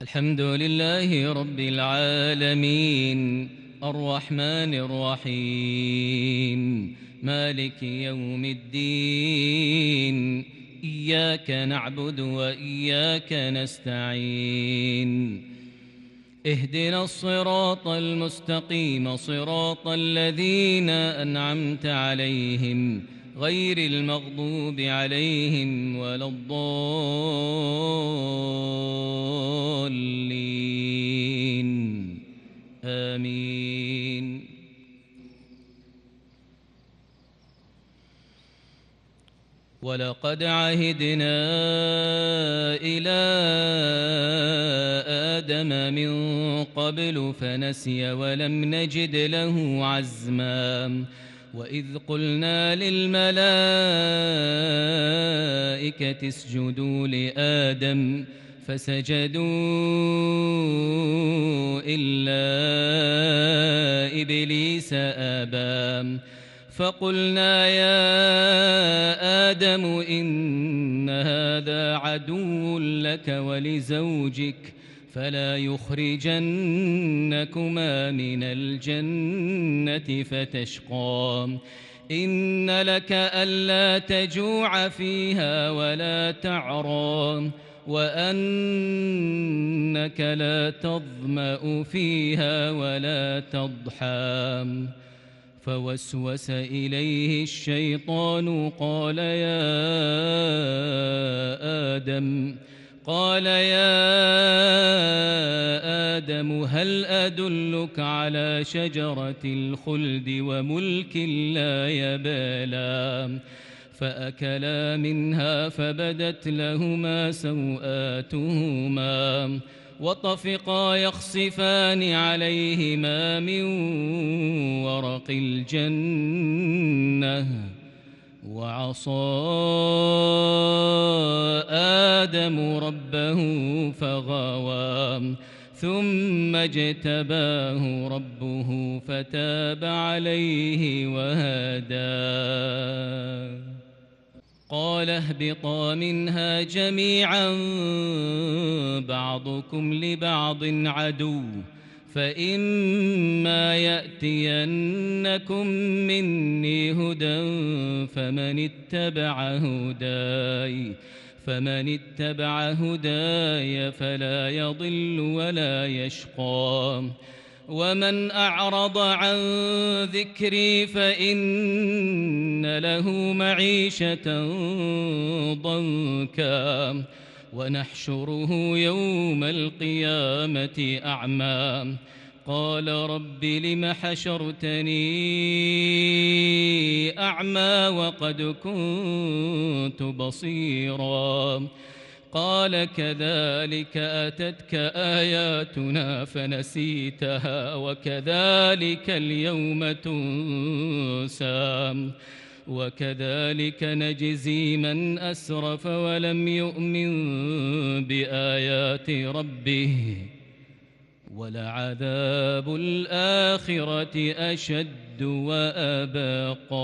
الحمد لله رب العالمين الرحمن الرحيم مالك يوم الدين إياك نعبد وإياك نستعين اهدنا الصراط المستقيم صراط الذين أنعمت عليهم غير المغضوب عليهم ولا الضالين آمين. ولقد عهدنا إلى آدم من قبل فنسي ولم نجد له عزما وإذ قلنا للملائكة اسجدوا لآدم فسجدوا إلا إبليس أبى فقلنا يا آدم إن هذا عدو لك ولزوجك فلا يخرجنكما من الجنة فتشقى إن لك ألا تجوع فيها ولا تعرى وأنك لا تظمأ فيها ولا تضحى فوسوس إليه الشيطان قال يا آدم هل أدلك على شجرة الخلد وملك لا يبلى فأكلا منها فبدت لهما سوآتهما وطفقا يخصفان عليهما من ورق الجنة وعصى آدم ربه فغوى ثم اجتباه ربه فتاب عليه وهدى. قال اهبطا منها جميعا بعضكم لبعض عدو فإما يأتينكم مني هدى فمن اتبع هداي فلا يضل ولا يشقى ومن أعرض عن ذكري فإن له معيشة ضنكا ونحشره يوم القيامة أعمى قال رب لم حشرتني أعمى وقد كنت بصيرا قال كذلك أتتك آياتنا فنسيتها وكذلك اليوم تنسى وكذلك نجزي من أسرف ولم يؤمن بآيات ربه ولعذاب الآخرة أشد وأبقى.